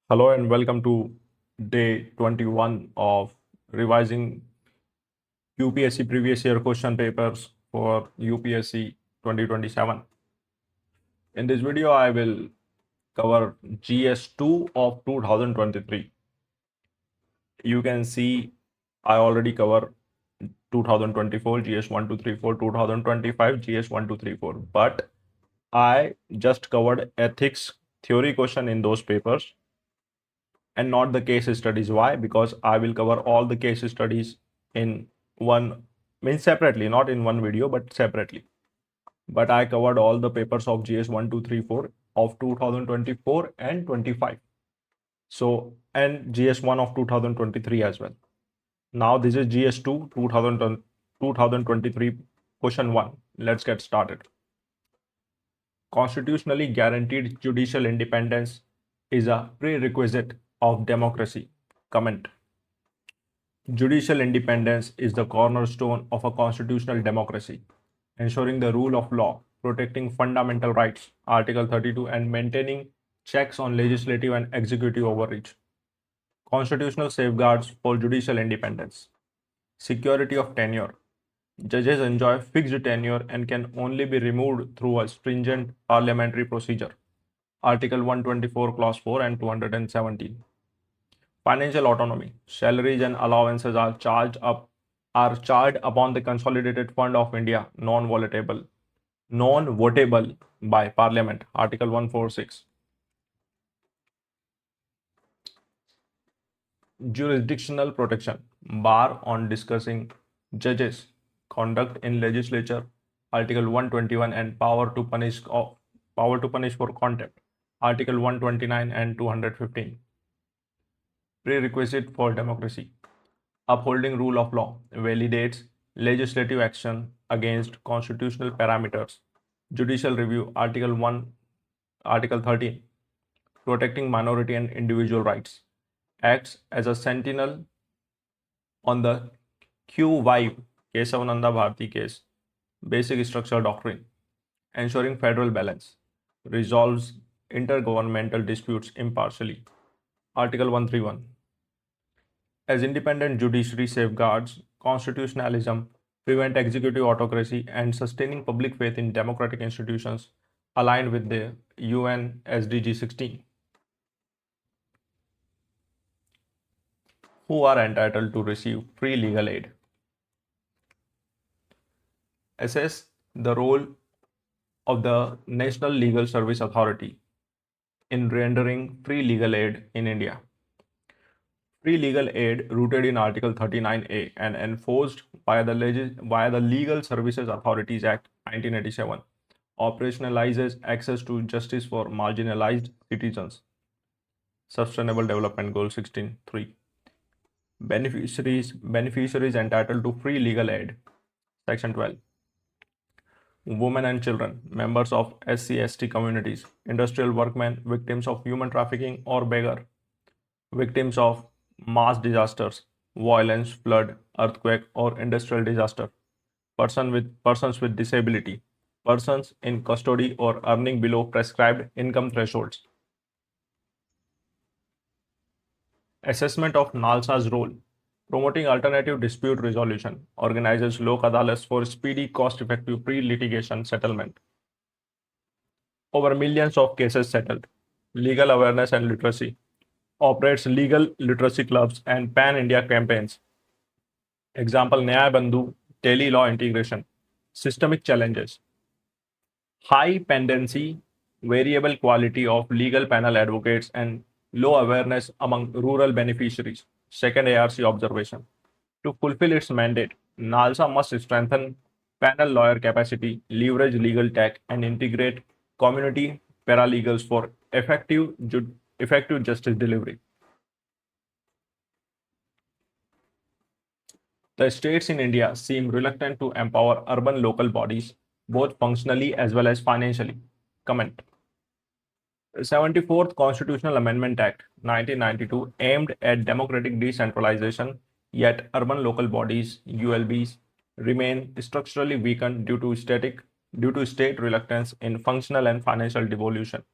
Hello and welcome to day 21 of revising UPSC previous year question papers for UPSC 2027. In this video, I will cover GS2 of 2023. You can see I already cover 2024 GS1 2 3 4, 2025 GS1 2 3 4, but I just covered ethics theory question in those papers and not the case studies. Why? Because I will cover all the case studies in one, means separately, not in one video, but separately. But I covered all the papers of GS 1, 2, 3, 4 of 2024 and 25. So, and GS1 of 2023 as well. Now this is GS2 2023 question 1. Let's get started. Constitutionally guaranteed judicial independence is a prerequisite of democracy. Comment. Judicial independence is the cornerstone of a constitutional democracy, ensuring the rule of law, protecting fundamental rights, Article 32, and maintaining checks on legislative and executive overreach. Constitutional safeguards for judicial independence. Security of tenure. Judges enjoy fixed tenure and can only be removed through a stringent parliamentary procedure. Article 124, Clause 4 and 217. Financial autonomy. Salaries and allowances are charged upon the Consolidated Fund of India, non-votable by Parliament. Article 146. Jurisdictional protection. Bar on discussing judges' conduct in legislature. Article 121 and power to punish for contempt. Article 129 and 215. Prerequisite for democracy. Upholding rule of law validates legislative action against constitutional parameters. Judicial review. Article 13. Protecting minority and individual rights. Acts as a sentinel on the Q5 Kesavananda Bharati case. Basic structural doctrine. Ensuring federal balance. Resolves intergovernmental disputes impartially. Article 131. As independent judiciary safeguards constitutionalism, prevent executive autocracy, and sustaining public faith in democratic institutions aligned with the UN SDG 16. Who are entitled to receive free legal aid? Assess the role of the National Legal Service Authority in rendering free legal aid in India. Free legal aid, rooted in Article 39A and enforced by the Legal Services Authorities Act 1987, operationalizes access to justice for marginalized citizens. Sustainable Development Goal 16.3. Beneficiaries entitled to free legal aid. Section 12. Women and children, members of SC/ST communities, industrial workmen, victims of human trafficking or beggar, victims of mass disasters, violence, flood, earthquake, or industrial disaster, persons with disability, persons in custody or earning below prescribed income thresholds. Assessment of NALSA's role. Promoting alternative dispute resolution, organizes Lok Adalats for speedy, cost-effective pre-litigation settlement. Over millions of cases settled. Legal awareness and literacy. Operates legal literacy clubs and pan-India campaigns. Example, Nyaya Bandhu, tele-law integration. Systemic challenges. High pendency, variable quality of legal panel advocates, and low awareness among rural beneficiaries. Second ARC observation. To fulfill its mandate, NALSA must strengthen panel lawyer capacity, leverage legal tech, and integrate community paralegals for effective justice delivery. The states in India seem reluctant to empower urban local bodies, both functionally as well as financially. Comment. The 74th Constitutional Amendment Act 1992 aimed at democratic decentralization, yet urban local bodies (ULBs) remain structurally weakened due to state reluctance in functional and financial devolution.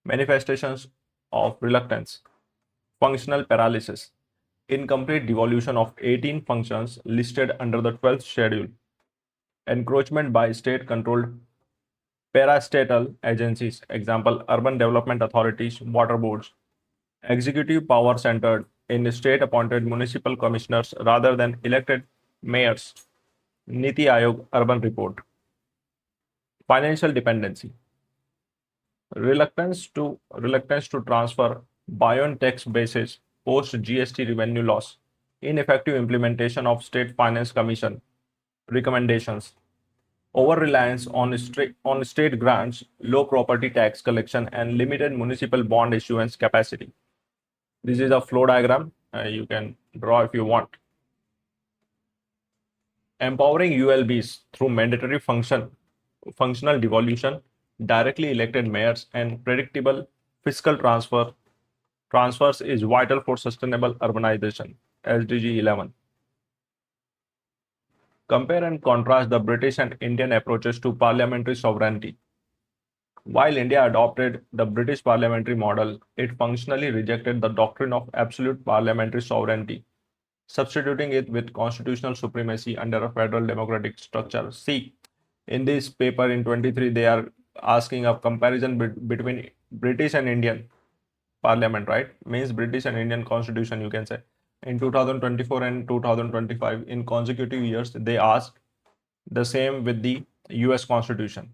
Manifestations of reluctance, functional paralysis, incomplete devolution of 18 functions listed under the 12th schedule, encroachment by state-controlled parastatal agencies, example, urban development authorities, water boards, executive power centered in state-appointed municipal commissioners rather than elected mayors, Niti Aayog Urban Report, financial dependency, reluctance to transfer buy-on tax basis post GST revenue loss, ineffective implementation of State Finance Commission recommendations, over-reliance on state grants, low property tax collection, and limited municipal bond issuance capacity. This is a flow diagram. You can draw if you want. Empowering ULBs through mandatory functional devolution, directly elected mayors, and predictable fiscal transfers is vital for sustainable urbanization. SDG 11. Compare and contrast the British and Indian approaches to parliamentary sovereignty. While India adopted the British parliamentary model, it functionally rejected the doctrine of absolute parliamentary sovereignty, substituting it with constitutional supremacy under a federal democratic structure. See, in this paper in 23, they are asking a comparison between British and Indian parliament, right? Means British and Indian constitution, you can say. In 2024 and 2025, in consecutive years, they asked the same with the US constitution.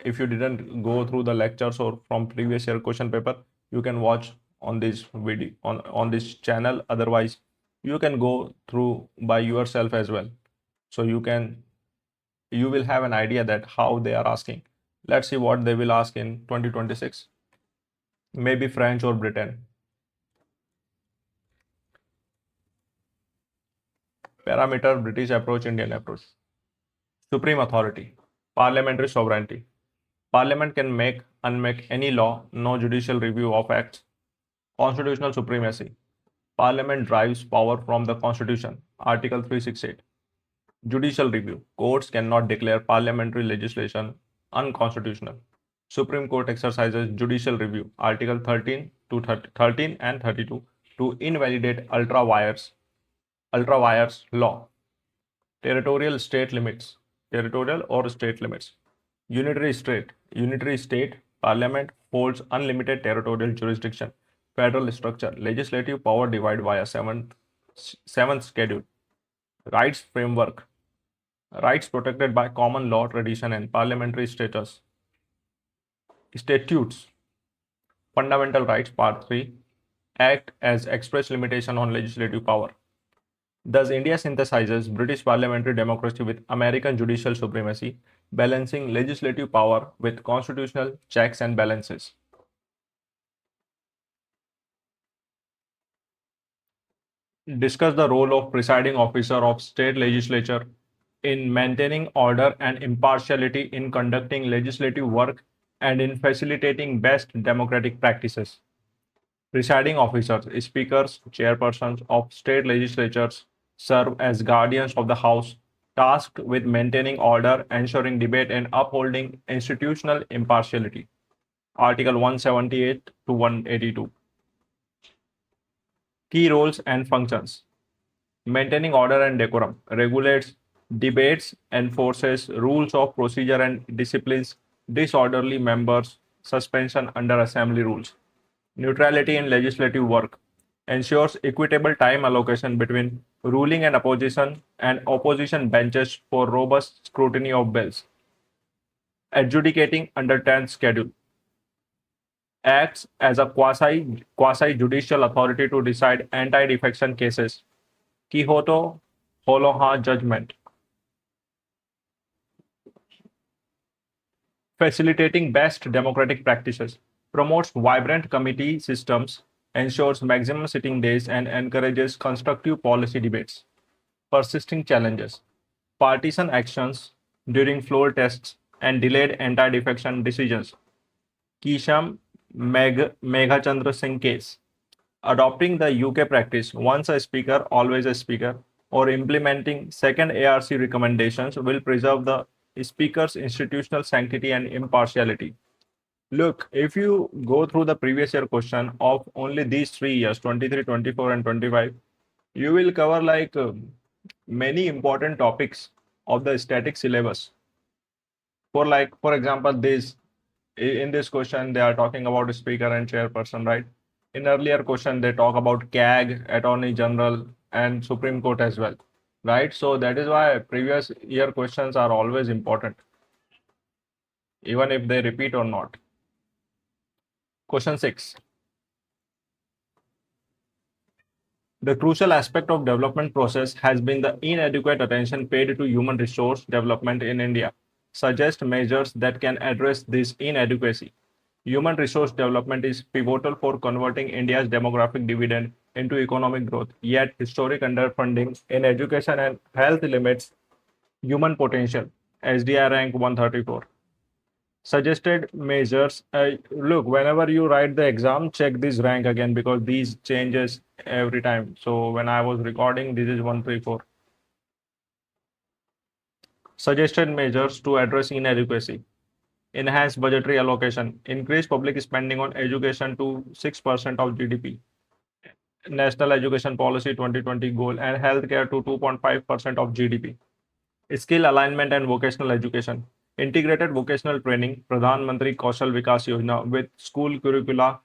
If you didn't go through the lectures or from previous year question paper, you can watch on this video on this channel. Otherwise, you can go through by yourself as well. So you will have an idea that how they are asking. Let's see what they will ask in 2026. Maybe French or Britain. Parameter, British approach, Indian approach. Supreme authority, parliamentary sovereignty. Parliament can make, unmake any law, no judicial review of acts. Constitutional supremacy. Parliament drives power from the Constitution. Article 368. Judicial review. Courts cannot declare parliamentary legislation unconstitutional. Supreme Court exercises judicial review. Article 13 and 32 to invalidate ultra vires law. Territorial state limits. Territorial or state limits. Unitary state, parliament holds unlimited territorial jurisdiction. Federal structure, legislative power divide via seventh schedule. Rights framework, rights protected by common law tradition and parliamentary status. Statutes, fundamental rights part 3, act as express limitation on legislative power. Thus, India synthesizes British parliamentary democracy with American judicial supremacy, balancing legislative power with constitutional checks and balances. Discuss the role of presiding officer of state legislature in maintaining order and impartiality in conducting legislative work and in facilitating best democratic practices. Presiding officers, speakers, chairpersons of state legislatures serve as guardians of the House, tasked with maintaining order, ensuring debate, and upholding institutional impartiality. Article 178 to 182. Key roles and functions. Maintaining order and decorum, regulates debates, enforces rules of procedure and disciplines disorderly members, suspension under assembly rules. Neutrality in legislative work, ensures equitable time allocation between ruling and opposition benches for robust scrutiny of bills. Adjudicating under 10th schedule, acts as a quasi-judicial authority to decide anti-defection cases. Quixote Holoha judgment. Facilitating best democratic practices, promotes vibrant committee systems, ensures maximum sitting days, and encourages constructive policy debates. Persisting challenges, partisan actions during floor tests, and delayed anti-defection decisions. Kisham Meghachandra Singh case. Adopting the UK practice, once a speaker, always a speaker, or implementing second ARC recommendations will preserve the speaker's institutional sanctity and impartiality. Look, if you go through the previous year question of only these 3 years, 23, 24, and 25, you will cover like many important topics of the static syllabus. For like, for example, this in this question they are talking about speaker and chairperson, right? In earlier question they talk about CAG, Attorney General, and Supreme Court as well, right? So that is why previous year questions are always important, even if they repeat or not. Question 6. The crucial aspect of development process has been the inadequate attention paid to human resource development in India. Suggest measures that can address this inadequacy. Human resource development is pivotal for converting India's demographic dividend into economic growth, yet historic underfunding in education and health limits human potential. SDI rank 134. Suggested measures. Look, whenever you write the exam, check this rank again because these changes every time. So when I was recording, this is 134. Suggested measures to address inadequacy. Enhance budgetary allocation. Increase public spending on education to 6% of GDP. National Education Policy 2020 goal and healthcare to 2.5% of GDP. Skill alignment and vocational education. Integrated vocational training, Pradhan Mantri Kaushal Vikas Yojana with school curricula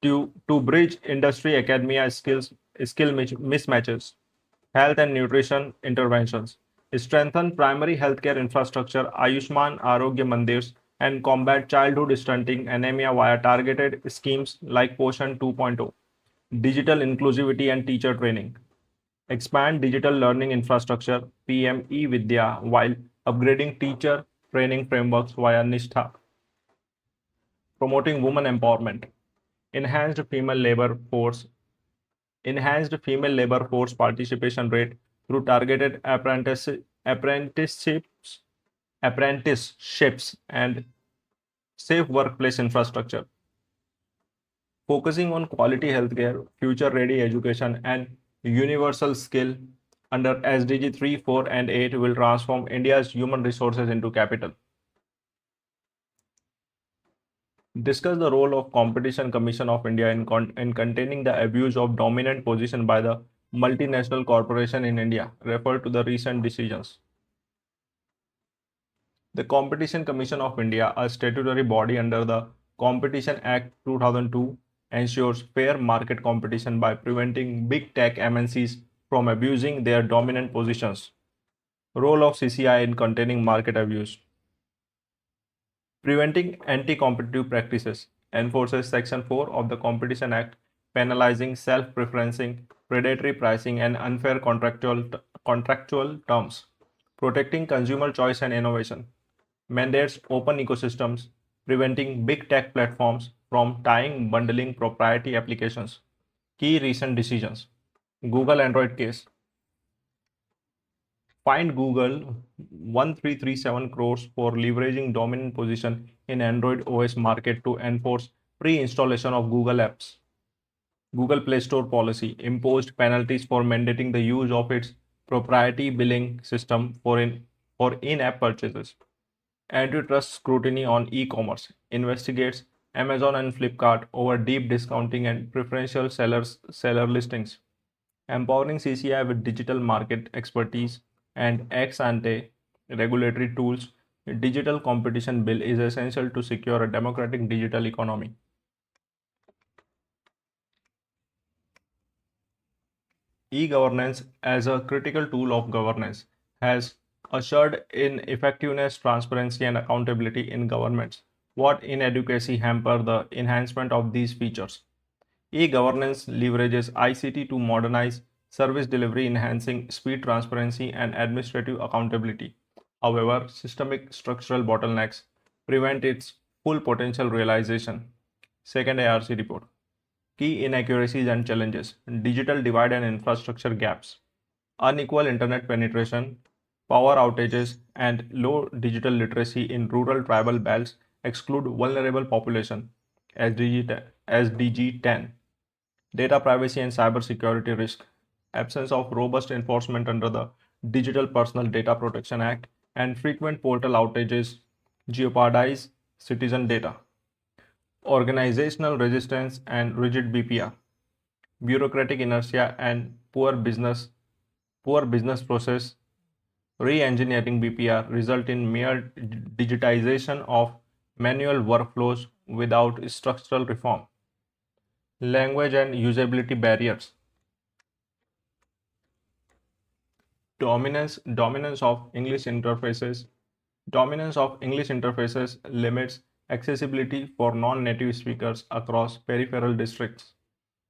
to bridge industry academia skill mismatches. Health and nutrition interventions. Strengthen primary healthcare infrastructure, Ayushman Arogya Mandirs, and combat childhood stunting anemia via targeted schemes like Poshan 2.0. Digital inclusivity and teacher training. Expand digital learning infrastructure, PM e-Vidya, while upgrading teacher training frameworks via Nishtha. Promoting women empowerment. Enhanced female labor force. Enhanced female labor force participation rate through targeted apprenticeships, apprenticeships and safe workplace infrastructure. Focusing on quality healthcare, future-ready education, and universal skill under SDG 3, 4, and 8 will transform India's human resources into capital. Discuss the role of Competition Commission of India in containing the abuse of dominant position by the multinational corporation in India. Refer to the recent decisions. The Competition Commission of India, a statutory body under the Competition Act 2002, ensures fair market competition by preventing big tech MNCs from abusing their dominant positions. Role of CCI in containing market abuse. Preventing anti-competitive practices. Enforces Section 4 of the Competition Act, penalizing self-preferencing, predatory pricing, and unfair contractual terms. Protecting consumer choice and innovation. Mandates open ecosystems, preventing big tech platforms from tying bundling proprietary applications. Key recent decisions. Google Android case. Fined Google 1337 crores for leveraging dominant position in Android OS market to enforce pre-installation of Google apps. Google Play Store policy imposed penalties for mandating the use of its proprietary billing system for in-app purchases. Antitrust scrutiny on e-commerce investigates Amazon and Flipkart over deep discounting and preferential seller listings. Empowering CCI with digital market expertise and ex-ante regulatory tools, a digital competition bill is essential to secure a democratic digital economy. E-governance as a critical tool of governance has ushered in effectiveness, transparency, and accountability in governments. What inadequacy hamper the enhancement of these features? E-governance leverages ICT to modernize service delivery, enhancing speed, transparency, and administrative accountability. However, systemic structural bottlenecks prevent its full potential realization. Second ARC report. Key inaccuracies and challenges: digital divide and infrastructure gaps, unequal internet penetration, power outages, and low digital literacy in rural tribal belts exclude vulnerable population. SDG 10. Data privacy and cybersecurity risk, absence of robust enforcement under the Digital Personal Data Protection Act, and frequent portal outages jeopardize citizen data. organizational resistance and rigid BPR, bureaucratic inertia and poor business process. Re-engineering BPR result in mere digitization of manual workflows without structural reform. Language and usability barriers. Dominance of English interfaces. Dominance of English interfaces limits accessibility for non-native speakers across peripheral districts.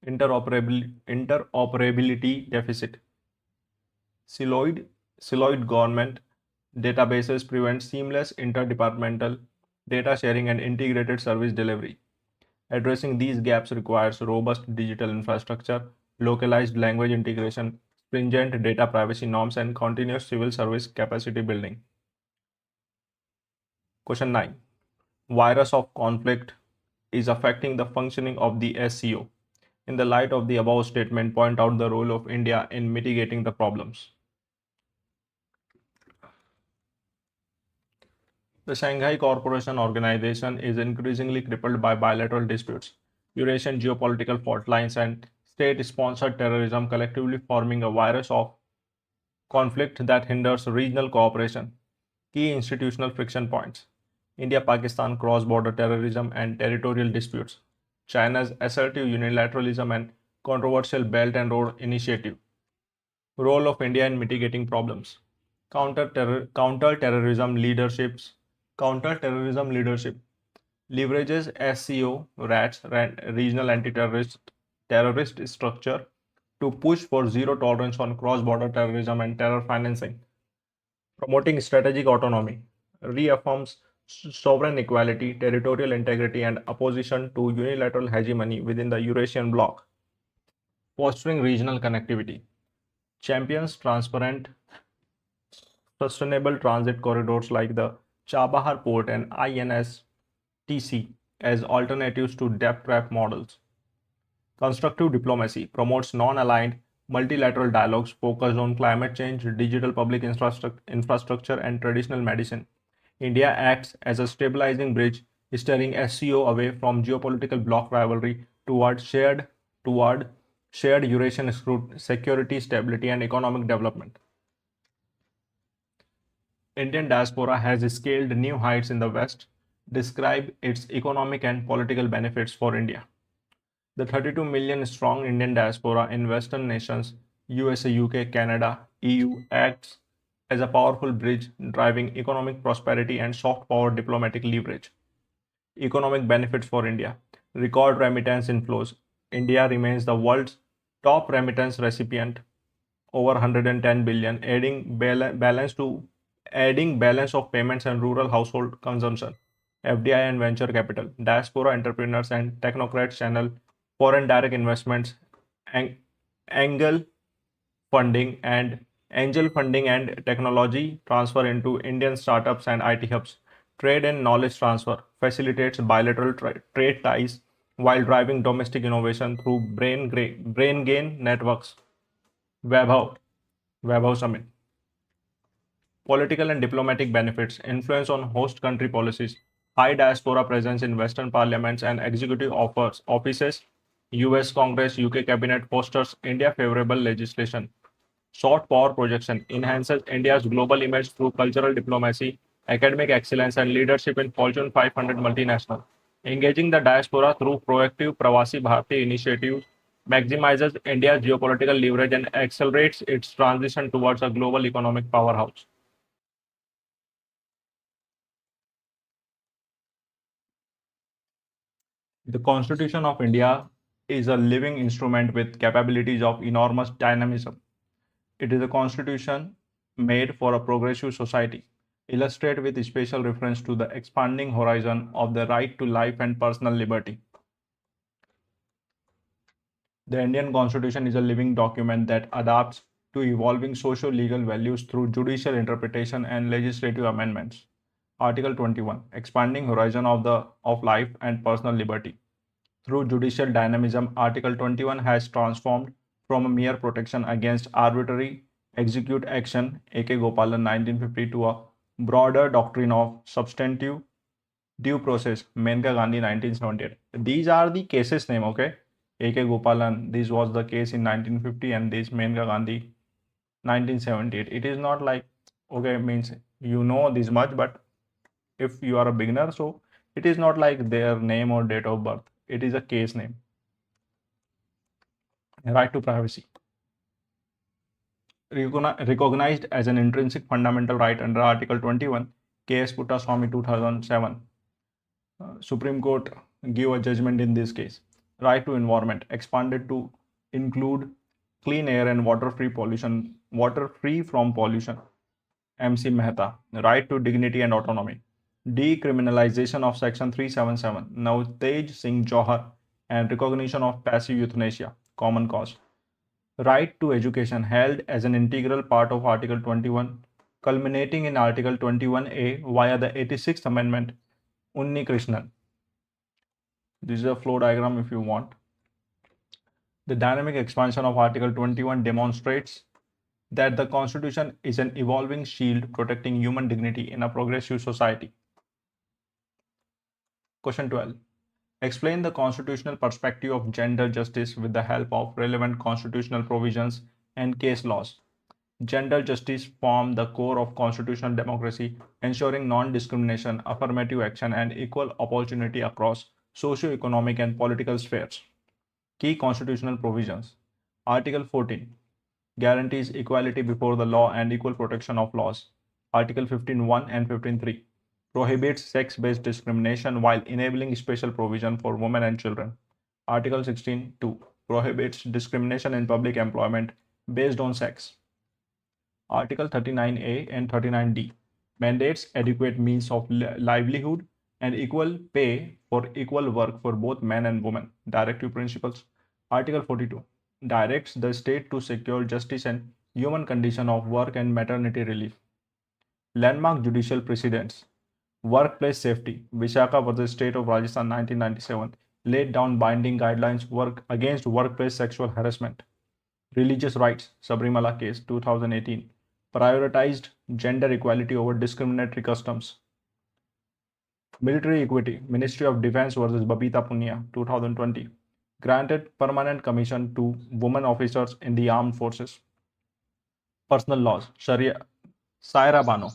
Interoperability deficit. Siloed, siloed government databases prevent seamless interdepartmental data sharing and integrated service delivery. Addressing these gaps requires robust digital infrastructure, localized language integration, stringent data privacy norms, and continuous civil service capacity building. Question 9. Virus of conflict is affecting the functioning of the SCO. In the light of the above statement, point out the role of India in mitigating the problems. The Shanghai Cooperation Organization is increasingly crippled by bilateral disputes, Eurasian geopolitical fault lines, and state-sponsored terrorism, collectively forming a virus of conflict that hinders regional cooperation. Key institutional friction points: India-Pakistan cross-border terrorism and territorial disputes, China's assertive unilateralism and controversial Belt and Road Initiative, role of India in mitigating problems, counter-terrorism leaderships, counter-terrorism leadership leverages SCO RATS regional anti-terrorist structure to push for zero tolerance on cross-border terrorism and terror financing, promoting strategic autonomy, reaffirms sovereign equality, territorial integrity, and opposition to unilateral hegemony within the Eurasian bloc, fostering regional connectivity, champions transparent, sustainable transit corridors like the Chabahar Port and INSTC as alternatives to debt trap models. Constructive diplomacy promotes non-aligned multilateral dialogues focused on climate change, digital public infrastructure, and traditional medicine. India acts as a stabilizing bridge, steering SCO away from geopolitical bloc rivalry toward shared Eurasian security, stability, and economic development. Indian diaspora has scaled new heights in the West. Describe its economic and political benefits for India. The 32 million strong Indian diaspora in Western nations, USA, UK, Canada, EU, acts as a powerful bridge driving economic prosperity and soft power diplomatic leverage. Economic benefits for India. Record remittance inflows. India remains the world's top remittance recipient, over 110 billion, adding balance of payments and rural household consumption. FDI and venture capital. Diaspora entrepreneurs and technocrats channel foreign direct investments, angle funding and angel funding and technology transfer into Indian startups and IT hubs. Trade and knowledge transfer facilitates bilateral trade ties while driving domestic innovation through brain gain networks. Vaibhav Summit. Political and diplomatic benefits, influence on host country policies, high diaspora presence in Western parliaments and executive offices, US Congress, UK Cabinet fosters India favorable legislation. Short power projection enhances India's global image through cultural diplomacy, academic excellence, and leadership in Fortune 500 multinational. Engaging the diaspora through proactive Pravasi Bharati initiatives maximizes India's geopolitical leverage and accelerates its transition towards a global economic powerhouse. The Constitution of India is a living instrument with capabilities of enormous dynamism. It is a constitution made for a progressive society, illustrated with special reference to the expanding horizon of the right to life and personal liberty. The Indian Constitution is a living document that adapts to evolving socio-legal values through judicial interpretation and legislative amendments. Article 21, expanding horizon of life and personal liberty. Through judicial dynamism, Article 21 has transformed from a mere protection against arbitrary execute action, A.K. Gopalan 1950, to a broader doctrine of substantive Due process, Menka Gandhi 1978. These are the cases name, okay? A.K. Gopalan, this was the case in 1950 and this Menka Gandhi 1978. It is not like, okay, means you know this much, but if you are a beginner, so it is not like their name or date of birth. It is a case name. Right to privacy. Recognized as an intrinsic fundamental right under Article 21, K.S. Puttaswamy 2007. Supreme Court gave a judgment in this case. Right to environment expanded to include clean air and water free from pollution. MC Mehta. Right to dignity and autonomy. Decriminalization of Section 377. Navtej Singh Johar and recognition of passive euthanasia. Common cause. Right to education held as an integral part of Article 21, culminating in Article 21A via the 86th Amendment. Unni Krishnan. This is a flow diagram if you want. The dynamic expansion of Article 21 demonstrates that the Constitution is an evolving shield protecting human dignity in a progressive society. Question 12. Explain the constitutional perspective of gender justice with the help of relevant constitutional provisions and case laws. Gender justice forms the core of constitutional democracy, ensuring non-discrimination, affirmative action, and equal opportunity across socio-economic and political spheres. Key constitutional provisions. Article 14 guarantees equality before the law and equal protection of laws. Article 15.1 and 15.3 prohibits sex-based discrimination while enabling special provision for women and children. Article 16.2 prohibits discrimination in public employment based on sex. Article 39A and 39D mandates adequate means of livelihood and equal pay for equal work for both men and women. Directive principles. Article 42 directs the state to secure justice and human condition of work and maternity relief. Landmark judicial precedents. Workplace safety. Vishaka versus State of Rajasthan 1997 laid down binding guidelines against workplace sexual harassment. Religious rights. Sabrimala case 2018 prioritized gender equality over discriminatory customs. Military equity. Ministry of Defense versus Babita Punia 2020 granted permanent commission to women officers in the armed forces. Personal laws. Saira Bano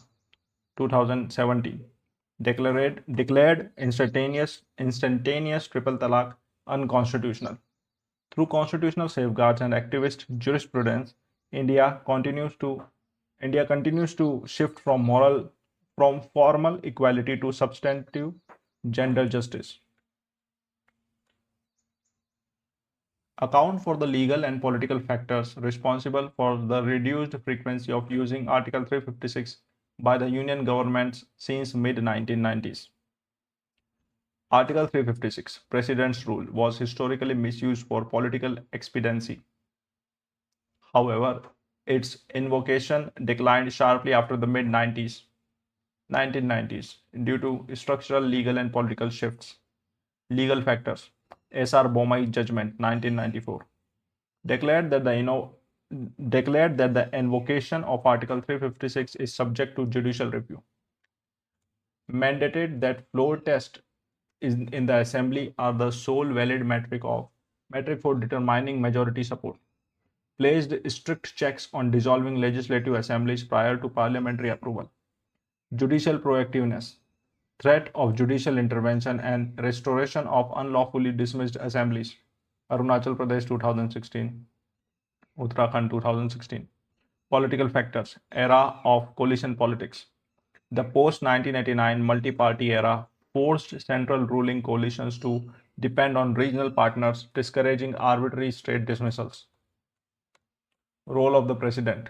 2017 declared instantaneous triple talaq unconstitutional. Through constitutional safeguards and activist jurisprudence, India continues to shift from formal equality to substantive gender justice. Account for the legal and political factors responsible for the reduced frequency of using Article 356 by the Union governments since mid-1990s. Article 356, President's Rule, was historically misused for political expediency. However, its invocation declined sharply after the mid-1990s due to structural, legal, and political shifts. Legal factors. S.R. Bomai Judgment, 1994, declared that the invocation of Article 356 is subject to judicial review. Mandated that floor tests in the assembly are the sole valid metric for determining majority support. Placed strict checks on dissolving legislative assemblies prior to parliamentary approval. Judicial proactiveness. Threat of judicial intervention and restoration of unlawfully dismissed assemblies. Arunachal Pradesh 2016, Uttarakhand 2016. Political factors. Era of coalition politics. The post-1989 multi-party era forced central ruling coalitions to depend on regional partners, discouraging arbitrary state dismissals. Role of the President.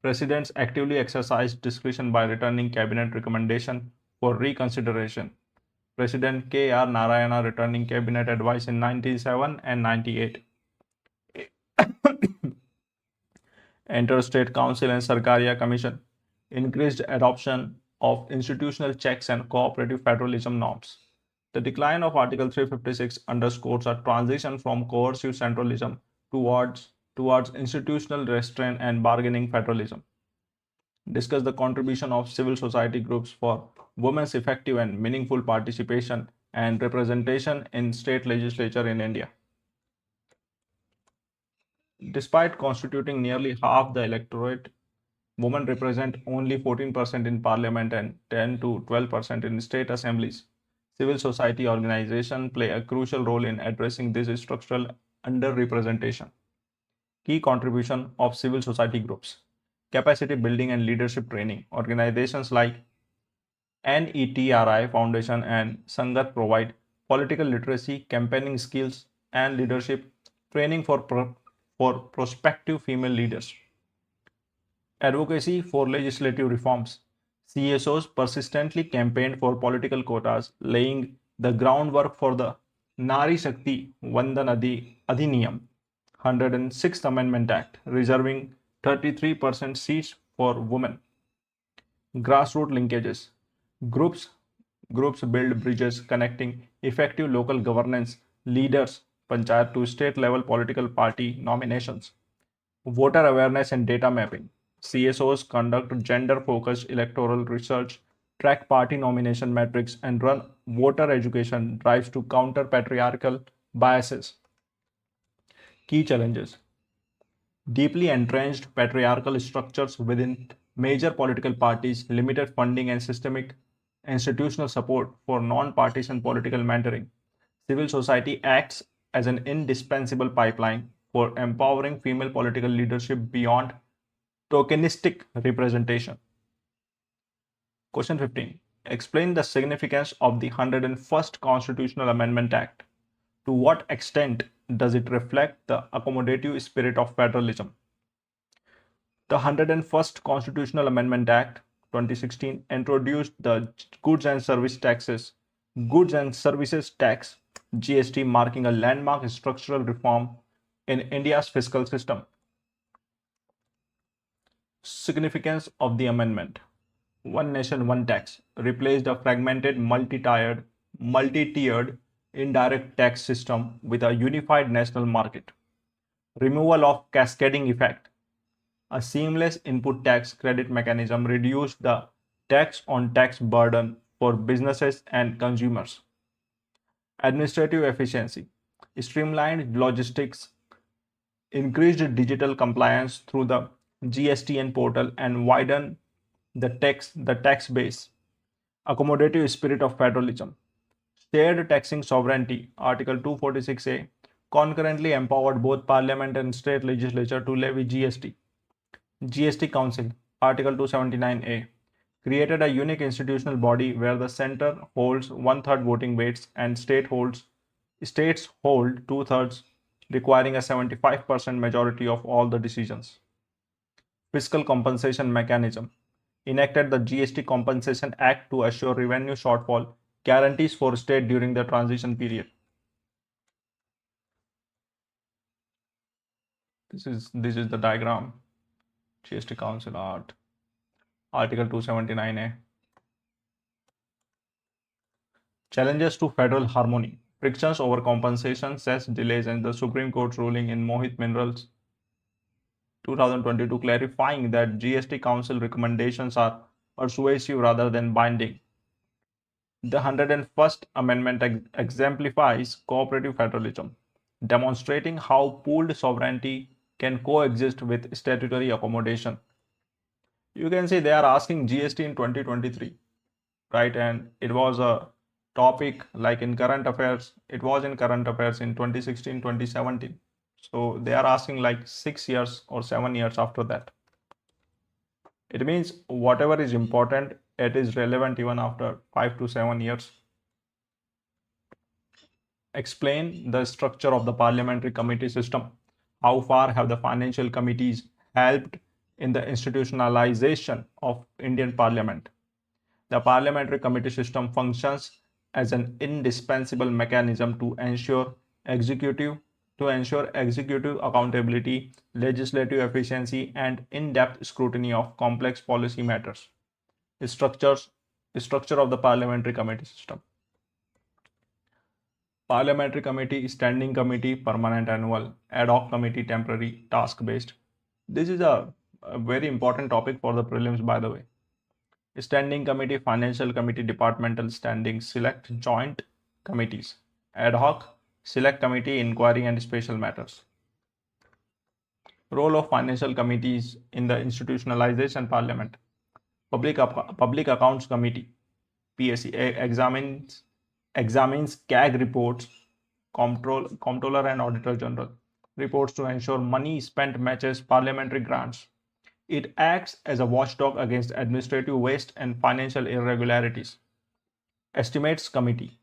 Presidents actively exercised discretion by returning cabinet recommendation for reconsideration. President K.R. Narayana returning cabinet advice in 1997 and 98. Interstate Council and Sarkaria Commission increased adoption of institutional checks and cooperative federalism norms. The decline of Article 356 underscores a transition from coercive centralism towards institutional restraint and bargaining federalism. Discuss the contribution of civil society groups for women's effective and meaningful participation and representation in state legislature in India. Despite constituting nearly half the electorate, women represent only 14% in parliament and 10 to 12% in state assemblies. Civil society organizations play a crucial role in addressing this structural underrepresentation. Key contribution of civil society groups: capacity building and leadership training. Organizations like NETRI Foundation and Sangat provide political literacy, campaigning skills, and leadership training for prospective female leaders. Advocacy for legislative reforms. CSOs persistently campaigned for political quotas, laying the groundwork for the Nari Shakti Vandan Adhiniyam 106th Amendment Act, reserving 33% seats for women. Grassroots linkages. Groups Groups build bridges connecting effective local governance leaders panchayat to state level political party nominations. Voter awareness and data mapping. CSOs conduct gender focused electoral research, track party nomination metrics, and run voter education drives to counter patriarchal biases. Key challenges: deeply entrenched patriarchal structures within major political parties, limited funding, and systemic institutional support for non partisan political mentoring. Civil society acts as an indispensable pipeline for empowering female political leadership beyond tokenistic representation. Question 15. Explain the significance of the 101st Constitutional Amendment Act. To what extent does it reflect the accommodative spirit of federalism? The 101st Constitutional Amendment Act 2016 introduced the Goods and Services Tax GST, marking a landmark structural reform in India's fiscal system. Significance of the amendment: One nation, one tax replaced a fragmented, multi-tiered indirect tax system with a unified national market. Removal of cascading effect. A seamless input tax credit mechanism reduced the tax on tax burden for businesses and consumers. Administrative efficiency. Streamlined logistics, increased digital compliance through the GSTN portal, and widened the tax base. Accommodative spirit of federalism. Shared taxing sovereignty, Article 246A, concurrently empowered both Parliament and state legislature to levy GST. GST Council, Article 279A, created a unique institutional body where the center holds one-third voting weights and states hold two-thirds, requiring a 75% majority of all the decisions. Fiscal compensation mechanism. Enacted the GST Compensation Act to assure revenue shortfall guarantees for state during the transition period. This is the diagram. GST Council Art. Article 279A. Challenges to federal harmony. Frictions over compensation, cess delays, and the Supreme Court's ruling in Mohit Minerals 2022 clarifying that GST Council recommendations are persuasive rather than binding. The 101st Amendment exemplifies cooperative federalism, demonstrating how pooled sovereignty can coexist with statutory accommodation. You can see they are asking GST in 2023, right? And it was a topic like in current affairs, it was in current affairs in 2016, 2017. So they are asking like 6 years or 7 years after that. It means whatever is important, it is relevant even after 5 to 7 years. Explain the structure of the parliamentary committee system. How far have the financial committees helped in the institutionalization of Indian parliament? The parliamentary committee system functions as an indispensable mechanism to ensure executive accountability, legislative efficiency, and in-depth scrutiny of complex policy matters. Structure of the parliamentary committee system. Parliamentary committee, standing committee, permanent, annual, ad hoc committee, temporary, task based. This is a a very important topic for the prelims, by the way. Standing committee, financial committee, departmental standing, select joint committees, ad hoc, select committee, inquiry and special matters. Role of financial committees in the institutionalization parliament. Public Accounts Committee, PSC, examines CAG reports, Comptroller and Auditor General reports to ensure money spent matches parliamentary grants. It acts as a watchdog against administrative waste and financial irregularities. Estimates Committee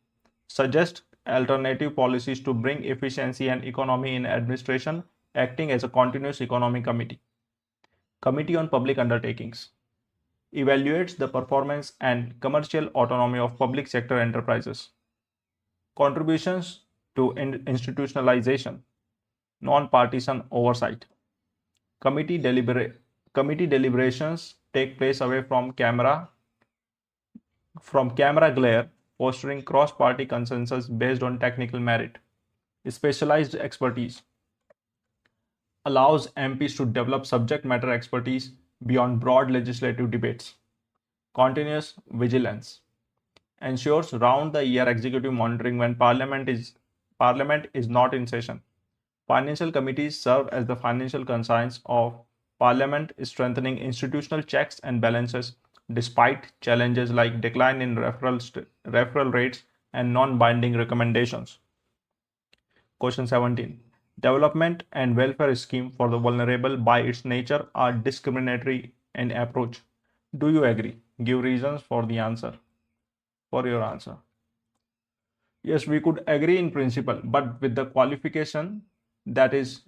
suggests alternative policies to bring efficiency and economy in administration, acting as a continuous economic committee. Committee on Public Undertakings evaluates the performance and commercial autonomy of public sector enterprises. Contributions to institutionalization, non-partisan oversight. Committee deliberations take place away from camera glare, fostering cross-party consensus based on technical merit. Specialized expertise allows MPs to develop subject matter expertise beyond broad legislative debates. Continuous vigilance ensures round-the-year executive monitoring when Parliament is not in session. Financial committees serve as the financial conscience of Parliament, strengthening institutional checks and balances despite challenges like decline in referral rates and non-binding recommendations. Question 17. Development and welfare scheme for the vulnerable by its nature are discriminatory in approach. Do you agree? Give reasons for your answer. Yes, we could agree in principle, but with the qualification that this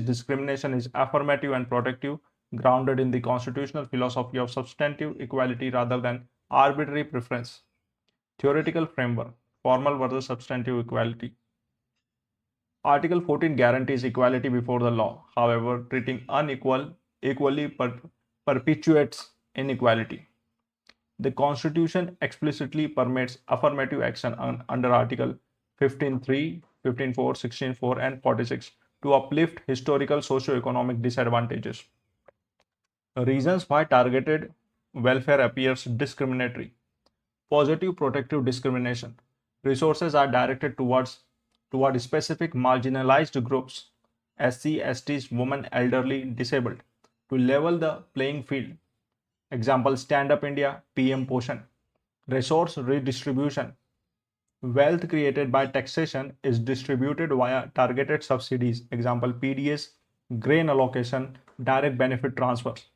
discrimination is affirmative and protective, grounded in the constitutional philosophy of substantive equality rather than arbitrary preference. Theoretical framework, formal versus substantive equality. Article 14 guarantees equality before the law. However, treating equally perpetuates inequality. The Constitution explicitly permits affirmative action under Article 15.3, 15.4, 16.4, and 46 to uplift historical socio-economic disadvantages. Reasons why targeted welfare appears discriminatory. Positive protective discrimination. Resources are directed toward specific marginalized groups, SC, STs, women, elderly, disabled, to level the playing field. Example, Stand Up India, PM Poshan. Resource redistribution. Wealth created by taxation is distributed via targeted subsidies. Example, PDS, grain allocation, direct benefit transfers.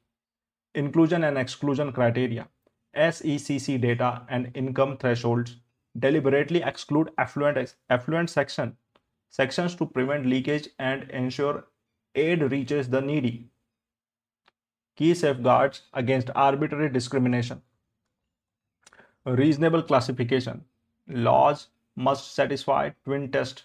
Inclusion and exclusion criteria. SECC data and income thresholds deliberately exclude affluent sections to prevent leakage and ensure aid reaches the needy. Key safeguards against arbitrary discrimination. Reasonable classification. Laws must satisfy twin test,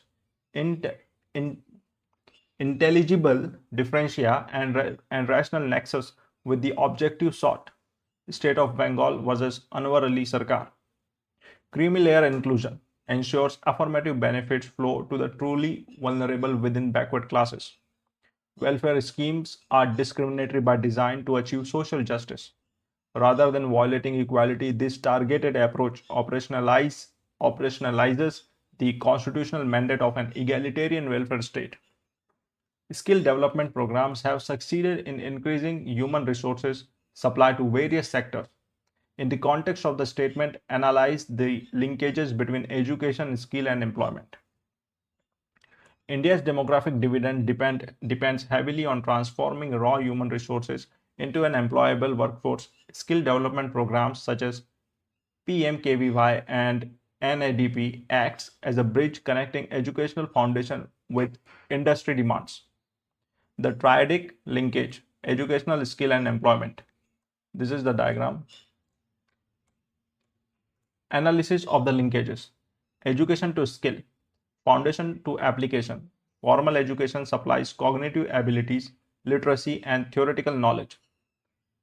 intelligible differentia and rational nexus with the objective sought. State of Bengal versus Anwar Ali Sarkar. Creamy layer inclusion ensures affirmative benefits flow to the truly vulnerable within backward classes. Welfare schemes are discriminatory by design to achieve social justice. Rather than violating equality, this targeted approach operationalizes the constitutional mandate of an egalitarian welfare state. Skill development programs have succeeded in increasing human resources supply to various sectors. In the context of the statement, analyze the linkages between education, skill, and employment. India's demographic dividend depends heavily on transforming raw human resources into an employable workforce. Skill development programs such as PMKVY and NADP acts as a bridge connecting educational foundation with industry demands. The triadic linkage, educational, skill, and employment. This is the diagram. Analysis of the linkages. Education to skill, foundation to application. Formal education supplies cognitive abilities, literacy, and theoretical knowledge.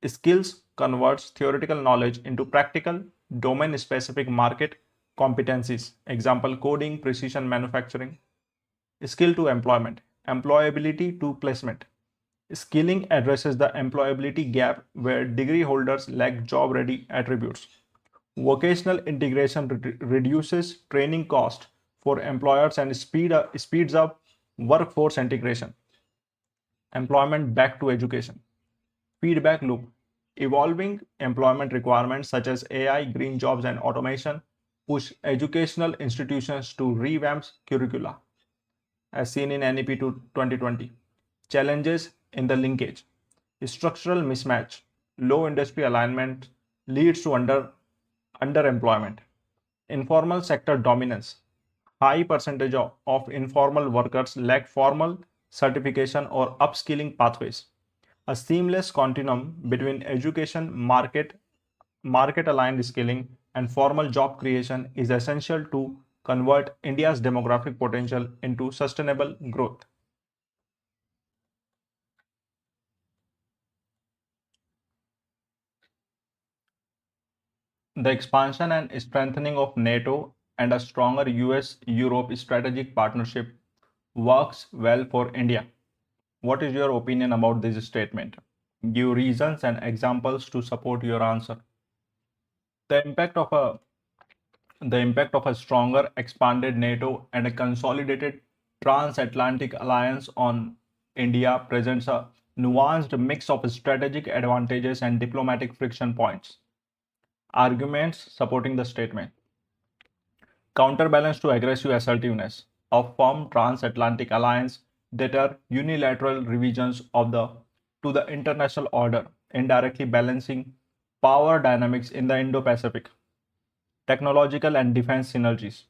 Skills converts theoretical knowledge into practical, domain-specific market competencies. Example, coding, precision manufacturing. Skill to employment, employability to placement. Skilling addresses the employability gap where degree holders lack job ready attributes. Vocational integration reduces training cost for employers and speeds up workforce integration. Employment back to education. Feedback loop. Evolving employment requirements such as AI, green jobs, and automation push educational institutions to revamp curricula, as seen in NEP 2020. Challenges in the linkage. Structural mismatch. Low industry alignment leads to underemployment. Informal sector dominance. High percentage of informal workers lack formal certification or upskilling pathways. A seamless continuum between education, market aligned skilling, and formal job creation is essential to convert India's demographic potential into sustainable growth. The expansion and strengthening of NATO and a stronger US Europe strategic partnership works well for India. What is your opinion about this statement? Give reasons and examples to support your answer. The impact of a the impact of a stronger expanded NATO and a consolidated transatlantic alliance on India presents a nuanced mix of strategic advantages and diplomatic friction points. Arguments supporting the statement. Counterbalance to aggressive assertiveness. A firm transatlantic alliance deter unilateral revisions of the to the international order, indirectly balancing power dynamics in the Indo-Pacific. Technological and defense synergies.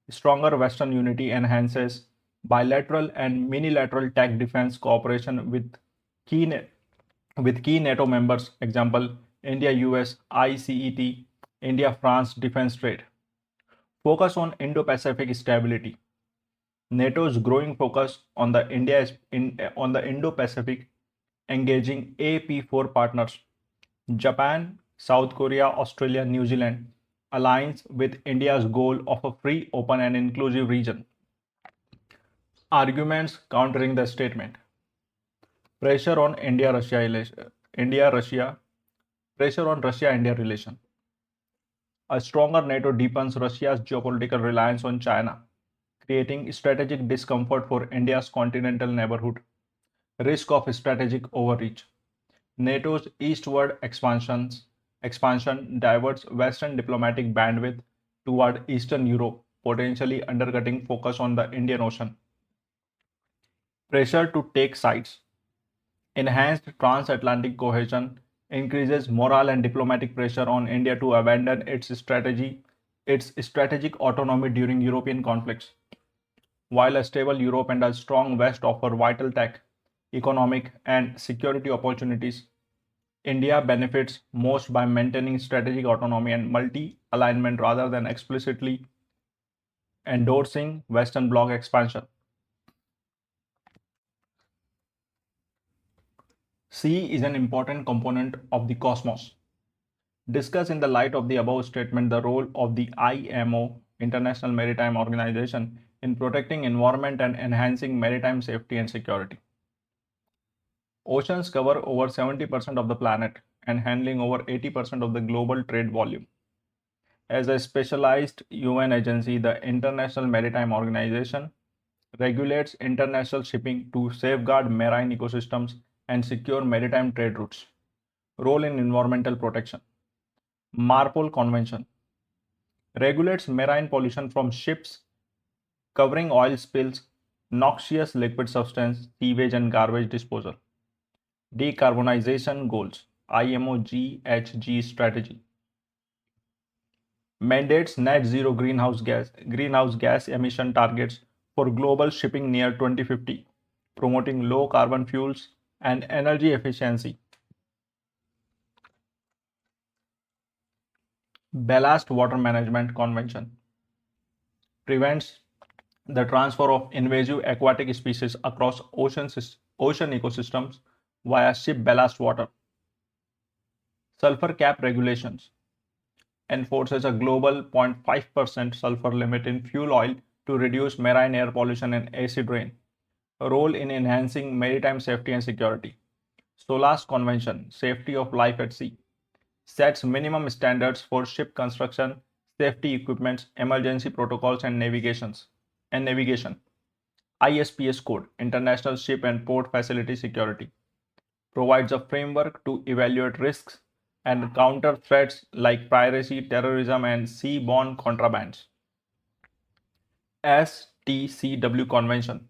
Stronger Western unity enhances bilateral and minilateral tech defense cooperation key with key NATO members. Example: India US ICET, India France defense trade. Focus on Indo-Pacific stability. NATO's growing focus on the Indo-Pacific, engaging AP4 partners Japan, South Korea, Australia, New Zealand aligns with India's goal of a free, open, and inclusive region. Arguments countering the statement. Pressure on India-Russia, pressure on Russia-India relation. A stronger NATO deepens Russia's geopolitical reliance on China, creating strategic discomfort for India's continental neighborhood. Risk of strategic overreach. NATO's eastward expansion diverts Western diplomatic bandwidth toward Eastern Europe, potentially undercutting focus on the Indian Ocean. Pressure to take sides. Enhanced transatlantic cohesion increases moral and diplomatic pressure on India to abandon its strategic autonomy during European conflicts. While a stable Europe and a strong West offer vital tech, economic, and security opportunities, India benefits most by maintaining strategic autonomy and multi-alignment rather than explicitly endorsing Western bloc expansion. Sea is an important component of the cosmos. Discuss in the light of the above statement the role of the IMO, International Maritime Organization, in protecting environment and enhancing maritime safety and security. Oceans cover over 70% of the planet and handling over 80% of the global trade volume. As a specialized UN agency, the International Maritime Organization regulates international shipping to safeguard marine ecosystems and secure maritime trade routes. Role in environmental protection. MARPOL Convention regulates marine pollution from ships covering oil spills, noxious liquid substance, sewage and garbage disposal. Decarbonization goals. IMO GHG strategy mandates net zero greenhouse gas emission targets for global shipping near 2050, promoting low carbon fuels and energy efficiency. Ballast Water Management Convention prevents the transfer of invasive aquatic species across ocean ecosystems via ship ballast water. Sulfur cap regulations enforces a global 0.5% sulfur limit in fuel oil to reduce marine air pollution and acid rain. Role in enhancing maritime safety and security. SOLAS Convention, Safety of Life at Sea, sets minimum standards for ship construction, safety equipments, emergency protocols, and navigation. ISPS Code, International Ship and Port Facility Security, provides a framework to evaluate risks and counter threats like piracy, terrorism, and seaborne contrabands. STCW Convention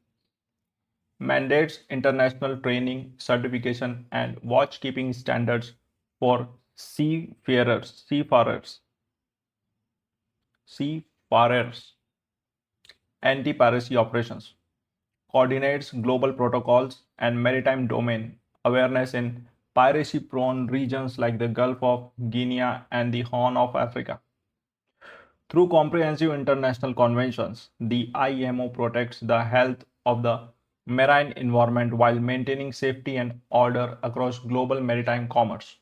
mandates international training, certification, and watchkeeping standards for seafarers, anti-piracy operations, coordinates global protocols and maritime domain awareness in piracy-prone regions like the Gulf of Guinea and the Horn of Africa. Through comprehensive international conventions, the IMO protects the health of the marine environment while maintaining safety and order across global maritime commerce.